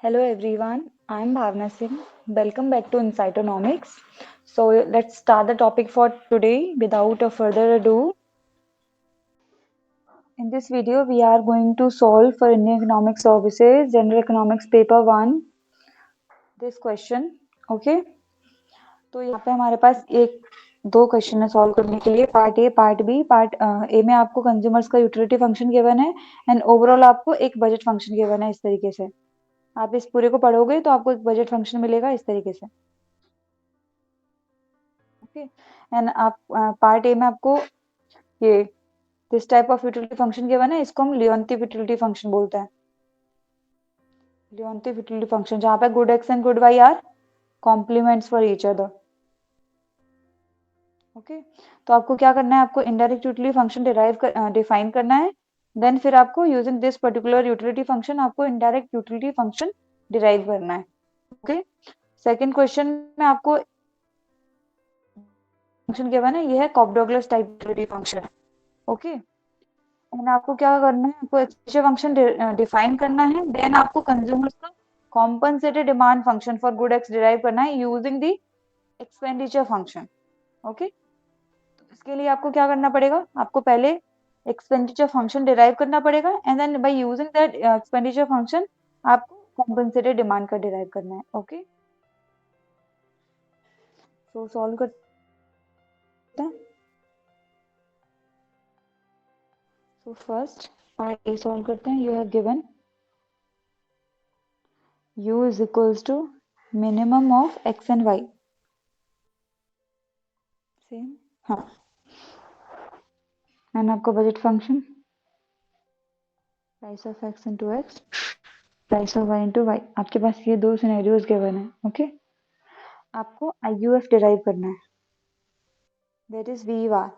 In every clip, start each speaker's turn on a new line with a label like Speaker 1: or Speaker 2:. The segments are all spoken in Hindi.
Speaker 1: Hello everyone, I am Bhavna Singh. Welcome back to Incytonomics. So let's start the topic for today without a further ado. In this video, we are going to solve for Indian Economic Services General Economics Paper 1 this question. Okay? तो यहाँ पे हमारे पास दो क्वेश्चन है सॉल्व करने के लिए, part A part B. Part A में आपको कंज्यूमर्स का यूटिलिटी फंक्शन गिवन है एंड ओवरऑल आपको एक बजट फंक्शन गिवन है। इस तरीके से आप इस पूरे को पढ़ोगे तो आपको एक बजट फंक्शन मिलेगा इस तरीके से। ओके एंड आप पार्ट ए में आपको ये this type of utility function given है, इसको हम लियोन्टिफ यूटिलिटी फंक्शन बोलते हैं। लियोन्टिफ यूटिलिटी फंक्शन जहां पे good x and good y are complements for each other. Okay तो आपको क्या करना है, आपको इनडायरेक्ट यूटिलिटी फंक्शन डिफाइन करना है। देन फिर आपको using this particular utility function आपको इनडायरेक्ट यूटिलिटी फंक्शन डिराइव करना है। ओके सेकंड क्वेश्चन में आपको फंक्शन गिवन है, ये है Cobb Douglas type utility function. Okay and आपको क्या करना है, आपको एक्सपेंडिचर फंक्शन डिफाइन करना है। देन आपको कंज्यूमर्स का compensated demand function for good x derive करना है using the expenditure function. Okay तो इसके लिए आपको क्या करना पड़ेगा, आपको पहले एक्सपेंडिचर फंक्शन डिराइव करना पड़ेगा and then by using that expenditure function आपको कॉम्पनसेटेड डिमांड का डिराइव करना है। ओके तो सॉल्व करते हैं। So first part A solve करते हैं। You have given U is equals to minimum of x and y. Same हाँ एंड आपको budget function price of x into x price of y into y. आपके पास ये दो सिनेरियोज गिवन है। ओके आपको IUF डिराइव करना है, दैट इज वी बार।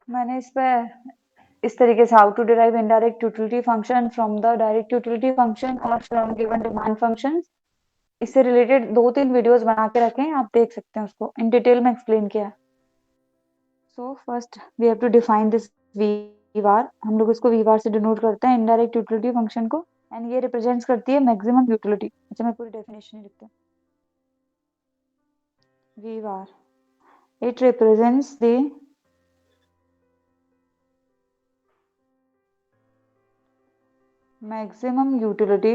Speaker 1: मैंने इस पर इस तरीके से how to derive indirect utility function from the direct utility function और फ्रॉम गिवन डिमांड फंक्शंस, इससे रिलेटेड 2-3 वीडियोस बना के रखे हैं, आप देख सकते हैं, उसको इन डिटेल में एक्सप्लेन किया है। So first we have to define this V bar. हम लोग इसको वी बार से डिनोट करते हैं इनडायरेक्ट यूटिलिटी फंक्शन को एंड ये रिप्रेजेंट्स करती है मैक्सिमम यूटिलिटी। अच्छा मैं पूरी डेफिनेशन ही लिखती हूँ। V bar it represents the maximum utility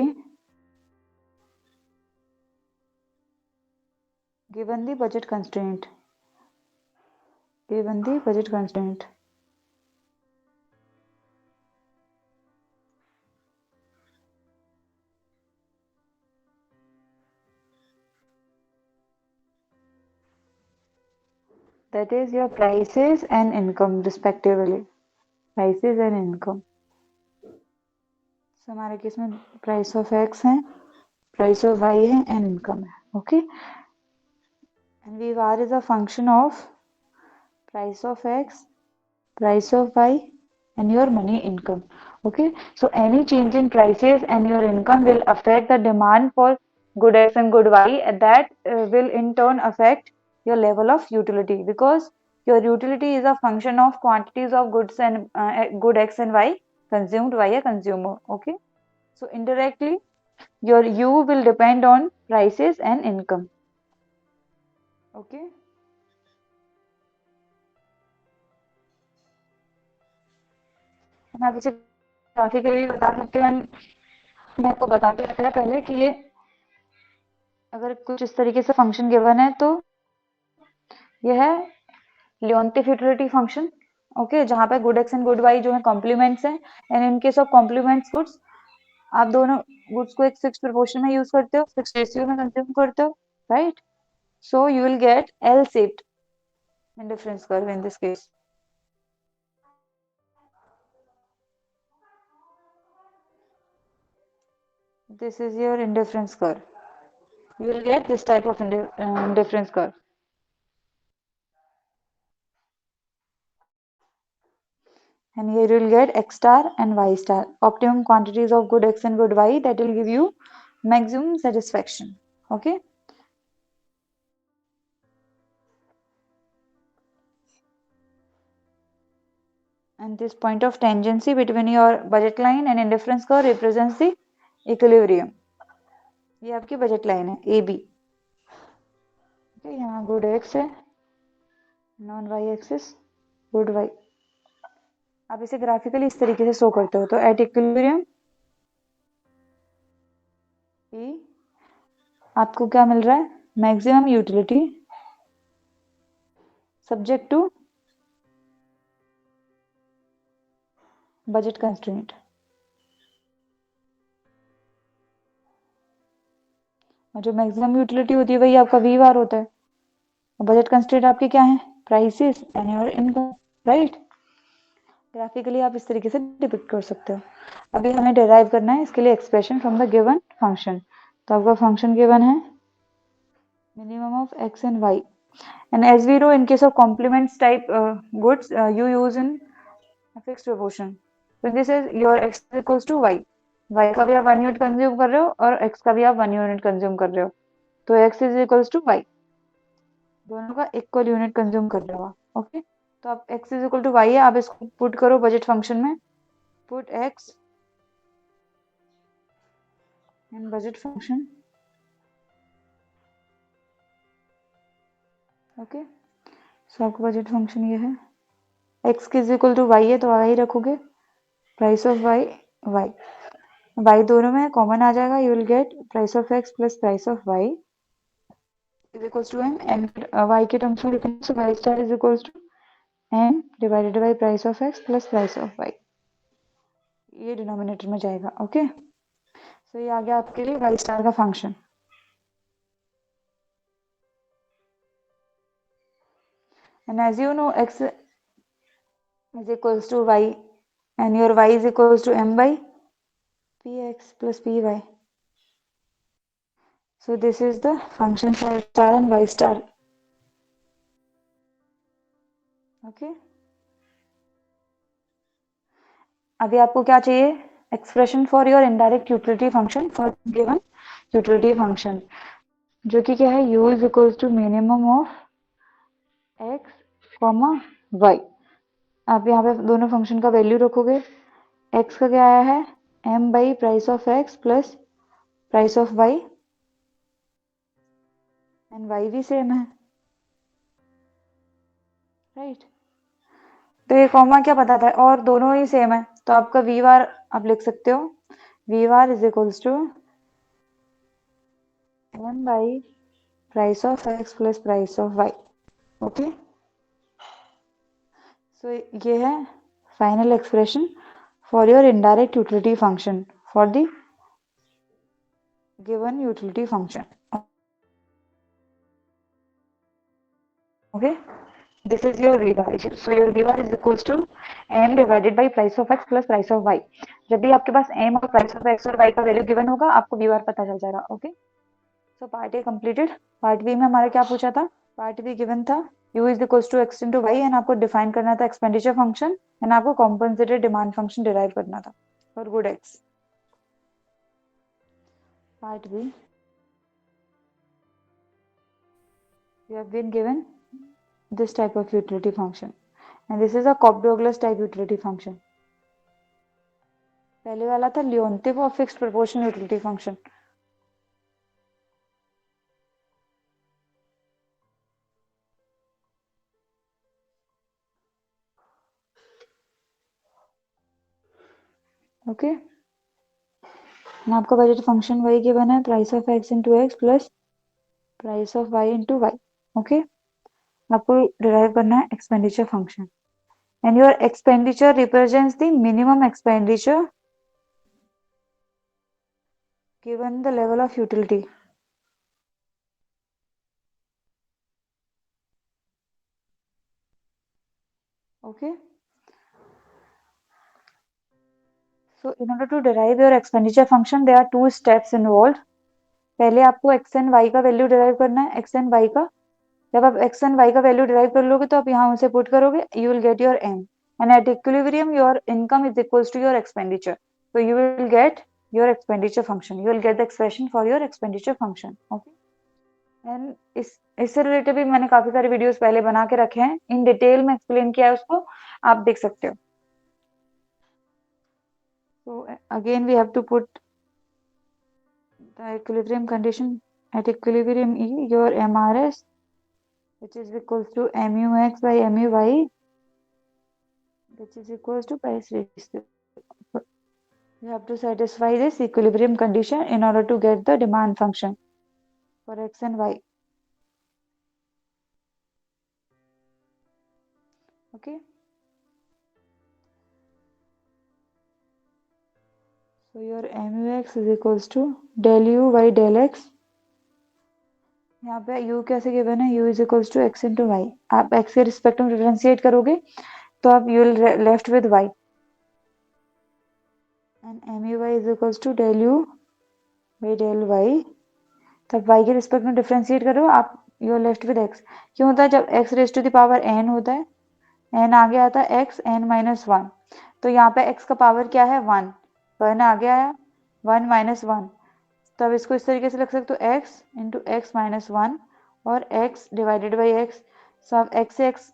Speaker 1: given the budget constraint. Given the budget constraint. That is your prices and income respectively. Prices and income. So हमारे केस में price of x है, price of y है and income है. Okay. And V bar is a function of price of x, price of y and your money income. Okay. So any change in prices and your income will affect the demand for good x and good y, and that will in turn affect your level of utility, because your utility is a function of quantities of goods and good x and y consumed by a consumer. Okay, so indirectly your u will depend on prices and income. Okay, मैं आपसे काफी के लिए बता सकते हैं, मैं आपको बता के रखा है पहले कि ये अगर कुछ इस तरीके से फंक्शन गिवन है तो यह है लियोन्टिफ यूटिलिटी फंक्शन। ओके जहां पे good x and good y जो है कॉम्प्लीमेंट्स हैं and in case of complements goods आप दोनों गुड्स को एक फिक्स प्रोपोर्शन में यूज करते हो, फिक्स रेशियो में कंज्यूम करते हो, right? So you will gate L shaped indifference curve in this case. This is your indifference curve. You will get this type of indifference curve. And here you will get x star and y star, optimum quantities of good x and good y that will give you maximum satisfaction. Okay. and this point of tangency between your budget line and indifference curve represents the equilibrium. ये आपकी बजट लाइन है ए बी. यहाँ गुड एक्स है, on y axis good y. आप इसे ग्राफिकली इस तरीके से शो करते हो. तो एट इक्विलिब्रियम ई आपको क्या मिल रहा है? Maximum utility subject to budget constraint. और जो मैक्सिमम यूटिलिटी होती है वही आपका वी बार होता है. बजट कंस्ट्रेंट आपके क्या है? Prices and your income, right. Graphically आप इस तरीके से डिपिक्ट कर सकते हो. अभी हमें डिराइव करना है इसके लिए expression from the given function. तो आपका फंक्शन गिवन है minimum of x and y. And as we know in case of complements type goods you use in fixed proportion. So this is your x is equals to y. y का भी आप 1 यूनिट कंज्यूम कर रहे हो और x का भी आप 1 यूनिट कंज्यूम कर रहे हो. तो x is equals to y. दोनों का इक्वल यूनिट कंज्यूम कर रहे हो. ओके. तो आप x is equal to y है, आप इसको पुट करो बजट फंक्शन में. पुट x इन बजट फंक्शन. ओके. सो आपका बजट फंक्शन ये है. x is equal to y है तो y रखोगे. Price of y y. y दोनों में कॉमन आ जाएगा. You will gate price of x plus price of y is equals to m. and y के टर्म्स में लिखेंगे. so y star is equals to m divided by price of x plus price of y. ये डिनोमिनेटर में जाएगा. ओके. सो ये आ गया आपके लिए y स्टार का function. and as you know x is equals to y and your y is equals to m by px plus py. so this is the function for star and y star. okay. अभी आपको क्या चाहिए? Expression for your indirect utility function for given utility function, जो कि क्या है? u is equals to minimum of x comma y. आप यहाँ पे दोनों फंक्शन का वैल्यू रखोगे. x का क्या आया है? m by price of x plus price of y. And y भी सेम है, राइट. तो ये कॉमा क्या बताता है? और दोनों ही सेम है. तो आपका v बार आप लिख सकते हो. v bar is equals to m by price of x plus price of y. Okay. So ये है final expression for your indirect utility function for the given utility function. Okay. this is your v bar. so your v bar is equals to m divided by price of x plus price of y. जब भी आपके पास m और price of x और y का वैल्यू गिवन होगा आपको v bar पता चल जाएगा. Okay. So part A completed. Part B में हमारा क्या पूछा था? पार्ट बी गिवन था u is equals to x into y and आपको डिफाइन करना था एक्सपेंडिचर फंक्शन एंड आपको कॉम्पनसेटेड डिमांड फंक्शन डिराइव करना था for good x. Part B you have been given this type of utility function and this is a Cobb-Douglas type utility function. पहले वाला था Leontief और fixed proportion utility function. Okay. आपका बजट फंक्शन वही गिवन है, price of x into x plus price of y into y. Okay. आपको डिराइव करना है expenditure function and your expenditure represents the minimum expenditure given the level of utility. Okay. so in order to derive your expenditure function there are two steps involved. पहले आपको x and y का वैल्यू डिराइव करना है. x and y का जब आप x and y का वैल्यू डिराइव कर लोगे तो आप यहाँ उसे पुट करोगे. you will get your m and at equilibrium your income is equals to your expenditure. so you will get your expenditure function. you will get the expression for your expenditure function. okay. and इससे रिलेटेड भी मैंने काफी सारे वीडियोस पहले बना के रखे हैं. इन डिटेल में एक्सप्लेन किया है, उसको आप देख सकते हो. So again we have to put the equilibrium condition. At equilibrium E, your MRS, which is equals to mu x by mu y, which is equals to price ratio. You have to satisfy this equilibrium condition in order to get the demand function for x and y. Okay. So your mu x is equals to del u by del x. यहाँ पे u कैसे गिवन है? u is equals to x into y. आप x के रिस्पेक्ट में डिफरेंशिएट करोगे तो आप you will left with y. And mu y is equals to del u by del y. तब y के रिस्पेक्ट में डिफरेंशिएट करो आप, you are left with x. क्यों होता है? जब x raise to the power n होता है, n आगे आता है x n माइनस वन, तो यहाँ पे x का पावर क्या है? 1. 1 आगे आया, 1 माइनस वन, तब इसको इस तरीके से लिख सकते हो x into x minus one और x डिवाइडेड बाई एक्स. सब x से x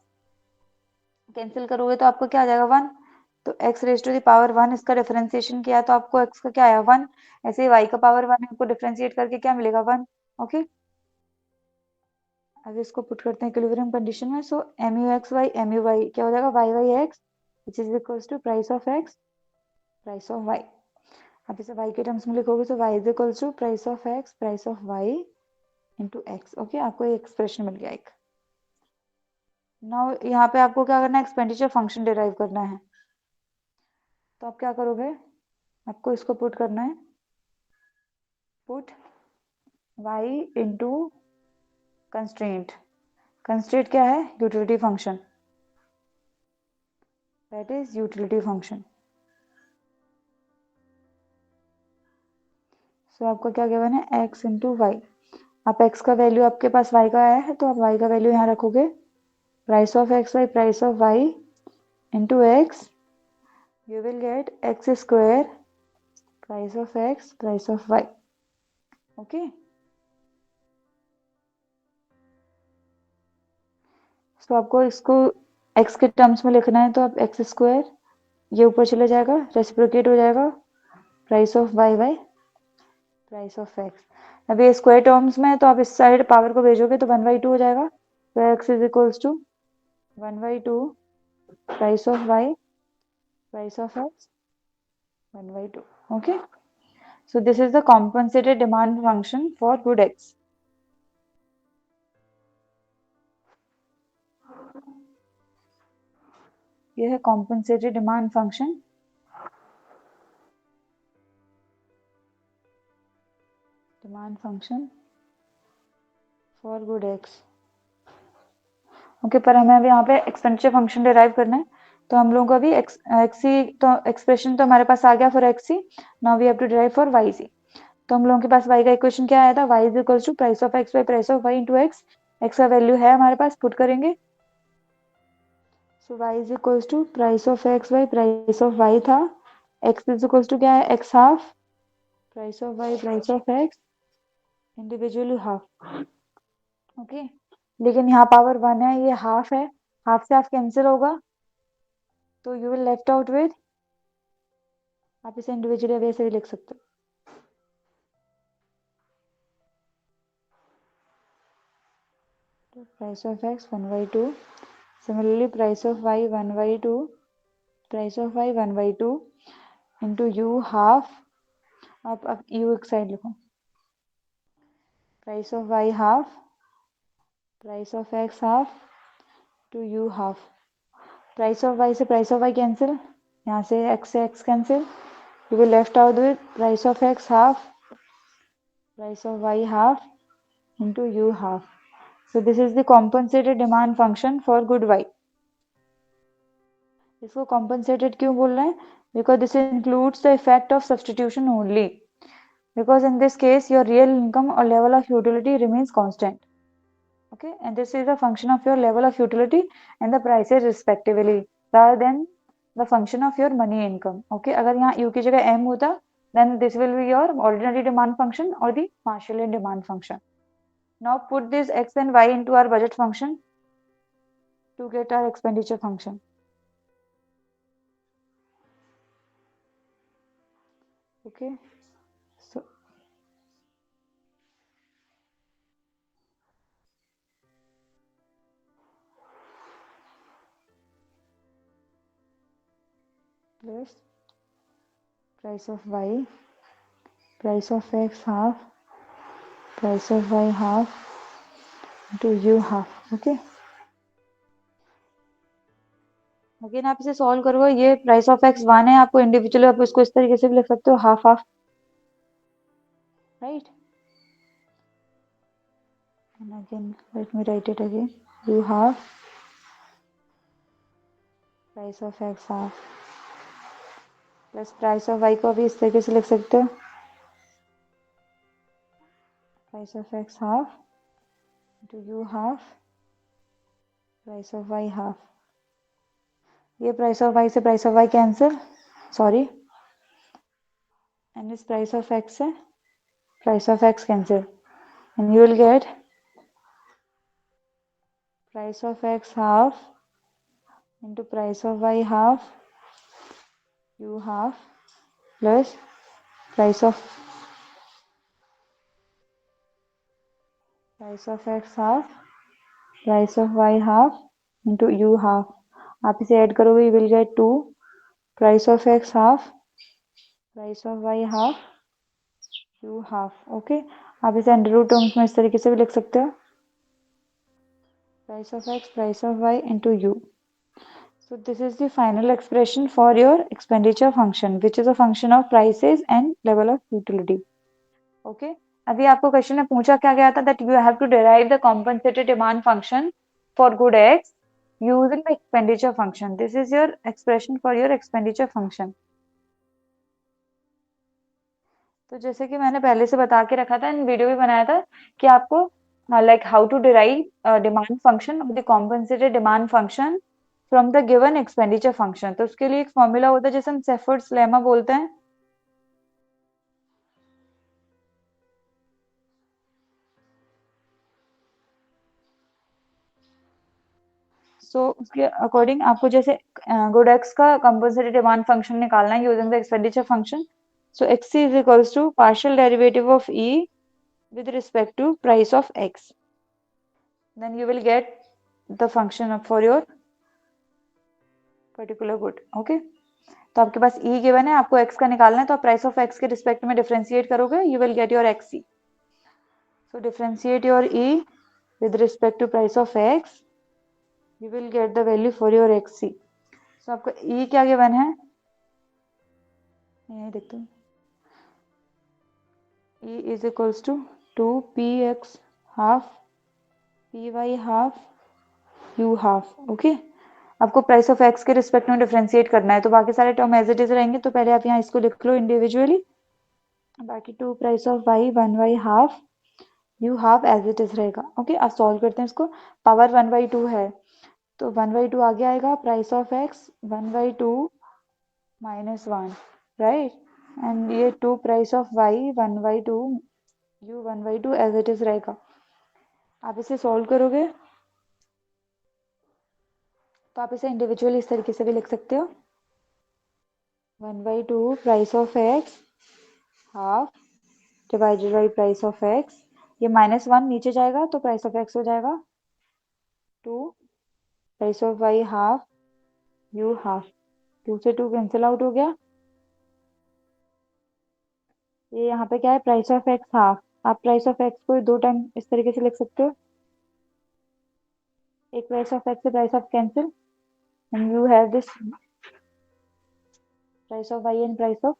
Speaker 1: कैंसिल करोगे तो आपको क्या आ जाएगा? 1. तो x raise to the power 1, इसका डिफरेंशिएशन किया तो आपको x का क्या आया? 1. ऐसे ही y का पावर 1 है, आपको डिफरेंशिएट करके क्या मिलेगा? 1. ओके. अब इसको पुट करते हैं इक्विलिब्रियम कंडीशन में. सो mu x by mu y क्या हो जाएगा? y by x which is equals to price of x, price of y. अब इसे y के टर्म्स में लिखोगे तो y is equals to price of x, price of y into x. Okay, आपको ये एक्सप्रेशन मिल गया एक. नाउ यहाँ पे आपको क्या करना है? एक्सपेंडिचर फंक्शन डिराइव करना है. तो आप क्या करोगे? आपको इसको पुट करना है, put y into constraint. Constraint क्या है? Utility function. That is utility function. So आपको क्या गिवन है? x into Y. आप x का वैल्यू आपके पास y का आया है तो आप y का वैल्यू यहाँ रखोगे. Price of x by price of y into X, you will get x square price of x, price of y. Okay. So आपको इसको x के टर्म्स में लिखना है तो आप x स्क्वायर, ये ऊपर चले जाएगा, रेसिप्रोकेट हो जाएगा price of y by price of x. अब ये स्क्वायर टर्म्स में है तो आप इस साइड पावर को भेजोगे तो 1/2 हो जाएगा. तो x is equals to 1/2 price of y, price of x, 1/2. Okay, so this is the compensated demand function for good x. ये है compensated demand function. Demand function for good x. Okay, पर हमें अभी यहाँ पे एक्सपेंडिचर फंक्शन डिराइव करना है तो हम लोगों को अभी एक्सी तो एक्सप्रेशन तो हमारे पास आ गया for x c. Now we have to derive for y c. तो हम लोगों के पास y का इक्वेशन क्या आया था? y is equal to price of x by price of y into x. X का वैल्यू है हमारे पास, पुट करेंगे. So y is equal to price of x by price of y था. x इज इक्वल टू क्या है? x half price of y, price of x, individually half. Okay, लेकिन यहाँ पावर 1 है, ये हाफ है, हाफ से हाफ कैंसिल होगा तो you will left out with, आप इसे इंडिविजुअली अभी ऐसे भी लिख सकते हो. Price of x 1/2, similarly price of y 1/2, price of y 1/2 into u half. आप u एक साइड लिखो. Price of y half, price of x half to u half. Price of y से प्राइस ऑफ y कैंसिल, यहाँ से x cancel, you will left out with price of x half, price of y half into u half. So this is the compensated demand function for good y. इसको compensated क्यों बोल रहे हैं? Because this includes the effect of substitution only. Because in this case your real income or level of utility remains constant. Okay, and this is a function of your level of utility and the prices respectively rather than the function of your money income. Okay, अगर यहाँ u की जगह m होता then this will be your ordinary demand function or the partial in demand function. Now put this x and y into our budget function to get our expenditure function. Okay, so plus price of y, price of x half, price of y half into u half. Okay, again आप इसे सॉल्व करोगे, ये प्राइस ऑफ एक्स 1 है, आपको इंडिविजुअली आप इसको इस तरीके से भी लिख सकते हो, half half, right. And again let me write it again, u half price of x half plus price of y को अभी इस तरीके से लिख सकते हो, price of x half into u half price of y half. ये प्राइस ऑफ y से price of y cancel, sorry, and इस प्राइस ऑफ x से price of x cancel, and you will gate price of x half into price of y half u half plus price of x half price of y half into u half. आप इसे ऐड करोगे, you will gate 2 price of x half price of y half u half. Okay, आप इसे अंडर रूट टर्म्स में इस तरीके से भी लिख सकते हो, price of x price of y into u. So this is the final expression for your expenditure function, which is a function of prices and level of utility. Okay, अभी आपको क्वेश्चन में पूछा क्या गया था, that you have to derive the compensated demand function for good x using the expenditure function. This is your expression for your expenditure function. तो जैसे कि मैंने पहले से बता के रखा था, इन वीडियो भी बनाया था कि आपको like how to derive demand function of the compensated demand function from the given expenditure function. तो उसके लिए एक फॉर्मूला होता है जिसे हम सेफर्ड्स लेमा बोलते हैं. सो उसके अकॉर्डिंग आपको जैसे गुड एक्स का कॉम्पेंसेटेड डिमांड फंक्शन निकालना है using the expenditure function. So x is equals to partial derivative of e with respect to price of x. Then you will get the function for your particular good. Okay, तो आपके पास e गिवन है, आपको x का निकालना है, तो आप प्राइस ऑफ x के रिस्पेक्ट में डिफरेंशिएट करोगे, you will get your xc. So differentiate your e with respect to price of x, you will get the value for your xc. So आपको e क्या गिवन है, यही देखते हैं, e is equals to 2px half py half u half. Okay, आपको प्राइस ऑफ एक्स के रिस्पेक्ट में डिफरेंशिएट करना है, तो बाकी सारे टर्म एज इट इज रहेंगे, तो पहले आप यहाँ इसको लिख लो इंडिविजुअली, बाकी 2 price of y 1/2 half u half as it is रहेगा. ओके, आप सॉल्व करते हैं इसको, पावर 1/2 है तो 1/2 आगे आएगा, price of x 1/2 -1, right, and ये 2 price of y 1/2 u 1/2 as it is रहेगा. आप इसे सॉल्व करोगे तो आप इसे इंडिविजुअली इस तरीके से भी लिख सकते हो, 1/2 price of x half divided by price of x, ये -1 नीचे जाएगा तो प्राइस ऑफ एक्स हो जाएगा 2 price of y half u half. 2 से 2 कैंसिल आउट हो गया, ये यहाँ पे क्या है, प्राइस ऑफ एक्स हाफ. आप प्राइस ऑफ एक्स को 2 टाइम इस तरीके से लिख सकते हो, एक प्राइस ऑफ एक्स से price of cancel, and you have this price of y and price of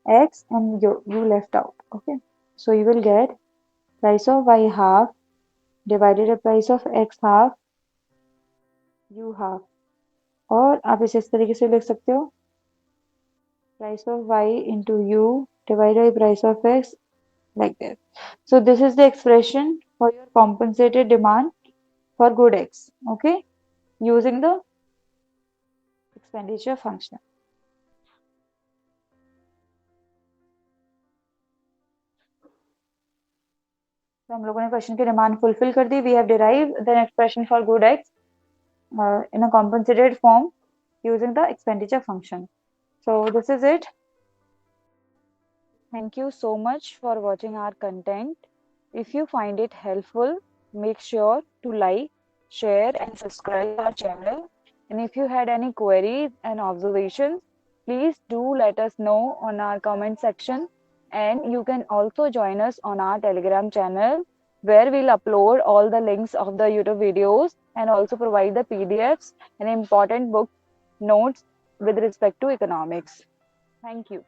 Speaker 1: x, and you left out. Okay, so you will get price of y half divided by price of x half u half. और आप इसे इस तरीके से लिख सकते हो, price of y into u divided by price of x, like that. So this is the expression for your compensated demand for good x. Okay, using the expenditure function. तो हम लोगों ने क्वेश्चन की डिमांड फुलफिल कर दी. We have derive the expression for good X in a compensated form using the expenditure function. So this is it. Thank you so much for watching our content. If you find it helpful, make sure to like, share, and subscribe our channel. And if you had any queries and observations, please do let us know on our comment section. And you can also join us on our Telegram channel where we'll upload all the links of the YouTube videos and also provide the PDFs and important book notes with respect to economics. Thank you.